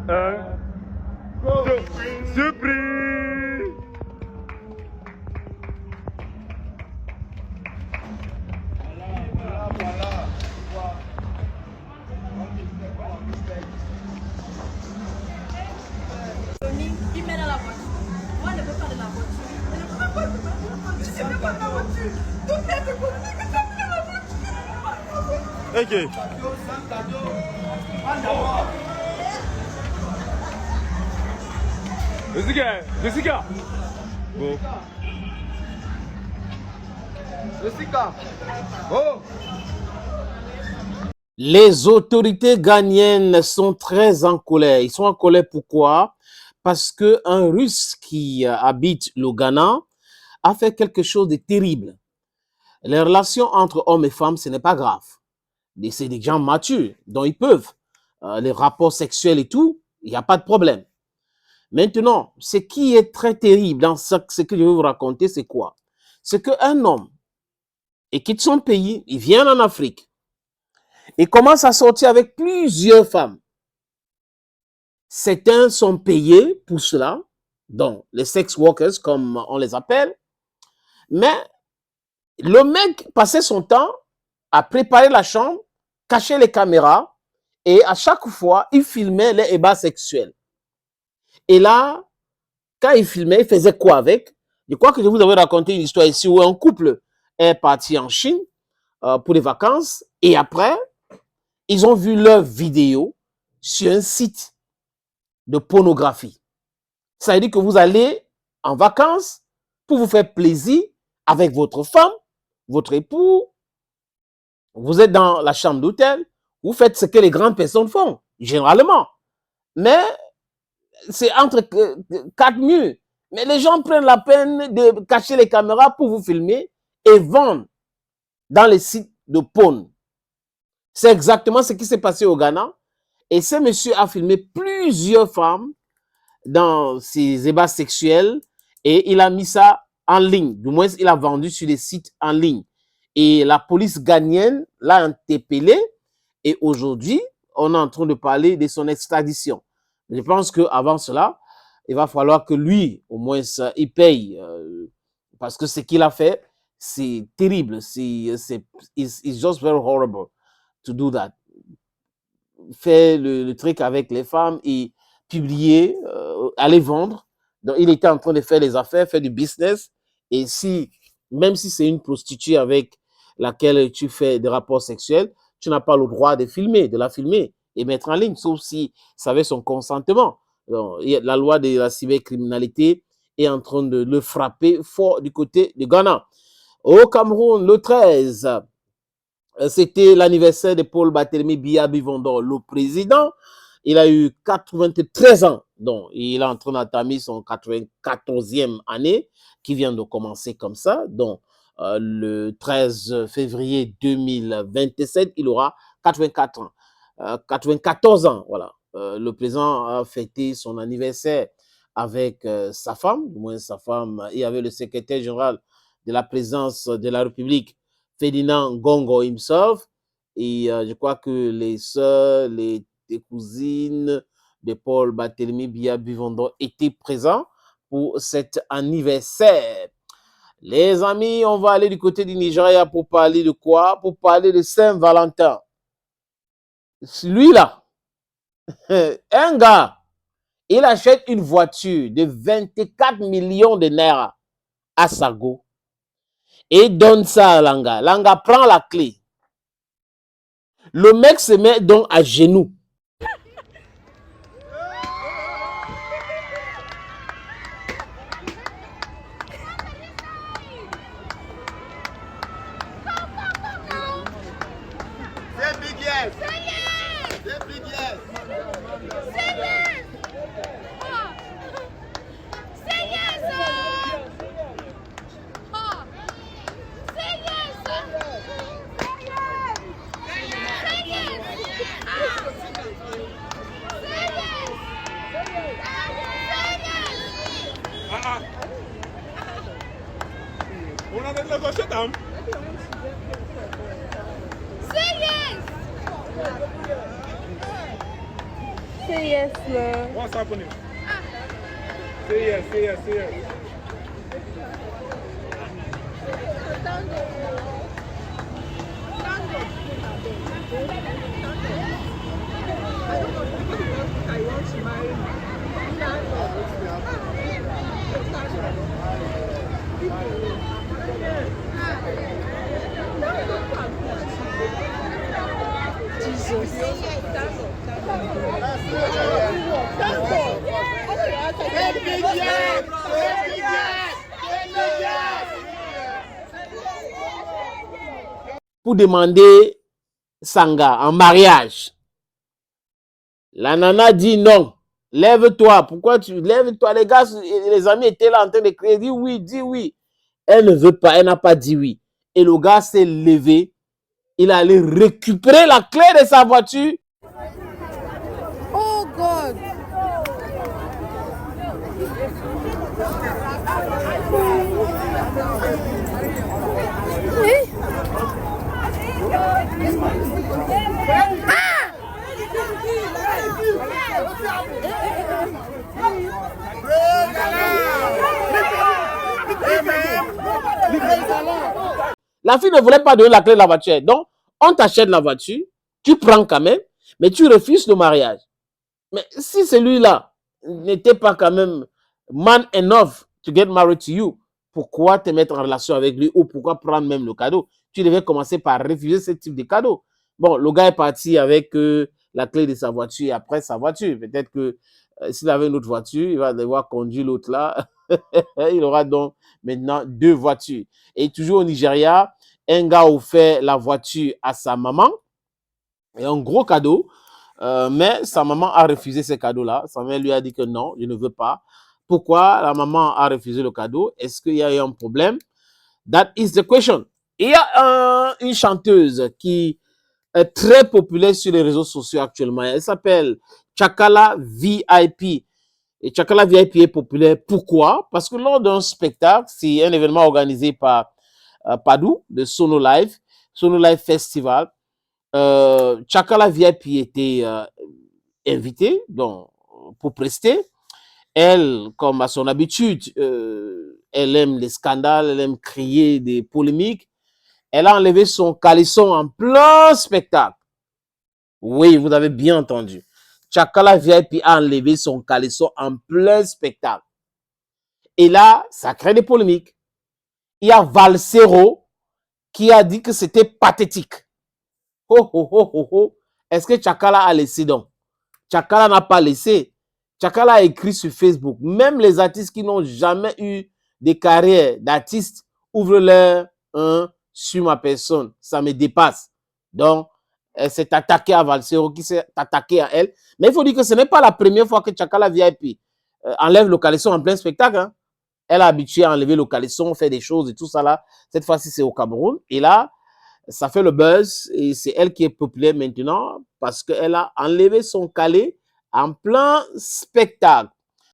Un. Surprise. Il met dans la voiture. Moi, je ne veux pas de la voiture. Je ne veux pas de la voiture. Je ne veux pas de la voiture. Tout est de côté que ça me la voiture. Ok. Jessica. Bon. Jessica. Oh. Les autorités ghanéennes sont très en colère. Ils sont en colère pourquoi? Parce qu'un Russe qui habite le Ghana a fait quelque chose de terrible. Les relations entre hommes et femmes, ce n'est pas grave. C'est des gens matures, dont ils peuvent. Les rapports sexuels et tout, il n'y a pas de problème. Maintenant, ce qui est très terrible dans ce que je vais vous raconter, c'est quoi? C'est qu'un homme, il quitte son pays, il vient en Afrique, il commence à sortir avec plusieurs femmes. Certains sont payés pour cela, donc les sex workers, comme on les appelle. Mais le mec passait son temps à préparer la chambre, cacher les caméras, et à chaque fois, il filmait les ébats sexuels. Et là, quand il filmait, il faisait quoi avec? Je crois que je vous avais raconté une histoire ici où un couple est parti en Chine pour des vacances, et après, ils ont vu leurs vidéos sur un site de pornographie. Ça veut dire que vous allez en vacances pour vous faire plaisir avec votre femme, votre époux, vous êtes dans la chambre d'hôtel, vous faites ce que les grandes personnes font, généralement. Mais c'est entre quatre murs. Mais les gens prennent la peine de cacher les caméras pour vous filmer et vendre dans les sites de porn. C'est exactement ce qui s'est passé au Ghana. Et ce monsieur a filmé plusieurs femmes dans ses ébats sexuels et il a mis ça en ligne. Du moins, il a vendu sur des sites en ligne. Et la police ghanéenne l'a interpellé et aujourd'hui, on est en train de parler de son extradition. Je pense qu'avant cela, il va falloir que lui, au moins, il paye parce que ce qu'il a fait, c'est terrible. It's just very horrible to do that. Faire le truc avec les femmes et publier, aller vendre. Donc, il était en train de faire des affaires, faire du business. Et si, même si c'est une prostituée avec laquelle tu fais des rapports sexuels, tu n'as pas le droit de filmer, de la filmer et mettre en ligne, sauf si ça avait son consentement. Donc, la loi de la cybercriminalité est en train de le frapper fort du côté du Ghana. Au Cameroun, le 13, c'était l'anniversaire de Paul Barthélemy Biya Bivondor, le président. Il a eu 93 ans, donc il est en train d'entamer son 94e année, qui vient de commencer comme ça. Donc, le 13 février 2027, il aura 84 ans. 94 ans, voilà. Le président a fêté son anniversaire avec sa femme, du moins sa femme, il y avait le secrétaire général de la présidence de la République, Ferdinand Gongo himself, et je crois que les sœurs, les cousines de Paul Barthélemy Biya Bivondor étaient présents pour cet anniversaire. Les amis, on va aller du côté du Nigeria pour parler de quoi? Pour parler de Saint-Valentin. Lui-là, un gars, il achète une voiture de 24 millions de naira à Sago et donne ça à Langa. Langa prend la clé. Le mec se met donc à genoux. C'est big yes. C'est big yes. On a des négociés, dame. Say yes, no. What's happening? Say yes, say yes, say yes. I want to marry Say big yes. Say big yes. Say big yes. Pour demander Sanga en mariage. La nana dit non. Lève-toi. Pourquoi tu lèves-toi? Les gars, les amis étaient là en train de crier. Dis oui, dis oui. Elle ne veut pas, elle n'a pas dit oui. Et le gars s'est levé. Il est allé récupérer la clé de sa voiture. Oh God. La fille ne voulait pas donner la clé de la voiture. Donc, on t'achète la voiture, tu prends quand même, mais tu refuses le mariage. Mais si celui-là n'était pas quand même man enough to get married to you, pourquoi te mettre en relation avec lui ou pourquoi prendre même le cadeau? Tu devais commencer par refuser ce type de cadeau. Bon, le gars est parti avec la clé de sa voiture et après sa voiture. Peut-être que s'il avait une autre voiture, il va devoir conduire l'autre là. Il aura donc maintenant 2 voitures. Et toujours au Nigeria, un gars a offert la voiture à sa maman et un gros cadeau. Mais sa maman a refusé ce cadeau-là. Sa mère lui a dit que non, je ne veux pas. Pourquoi la maman a refusé le cadeau? Est-ce qu'il y a eu un problème? That is the question. Il y a une chanteuse qui est très populaire sur les réseaux sociaux actuellement. Elle s'appelle Chakala VIP. Et Chakala VIP est populaire. Pourquoi? Parce que lors d'un spectacle, c'est un événement organisé par Padou de Sono Live Festival. Chakala VIP était invitée donc, pour prester. Elle, comme à son habitude, elle aime les scandales, elle aime crier des polémiques. Elle a enlevé son caleçon en plein spectacle. Oui, vous avez bien entendu. Chakala VIP a enlevé son caleçon en plein spectacle. Et là, ça crée des polémiques. Il y a Valsero qui a dit que c'était pathétique. Oh, oh, oh, oh, oh. Est-ce que Chakala a laissé donc? Chakala n'a pas laissé. Chakala a écrit sur Facebook. Même les artistes qui n'ont jamais eu des carrières d'artistes ouvrent-leur sur ma personne. Ça me dépasse. Donc, elle s'est attaquée à Valsero qui s'est attaqué à elle. Mais il faut dire que ce n'est pas la première fois que Chakala VIP enlève le caleçon en plein spectacle. Hein. Elle a habitué à enlever le caleçon, faire des choses et tout ça là. Cette fois-ci, c'est au Cameroun. Et là, ça fait le buzz et c'est elle qui est populaire maintenant parce qu'elle a enlevé son calé en plein spectacle.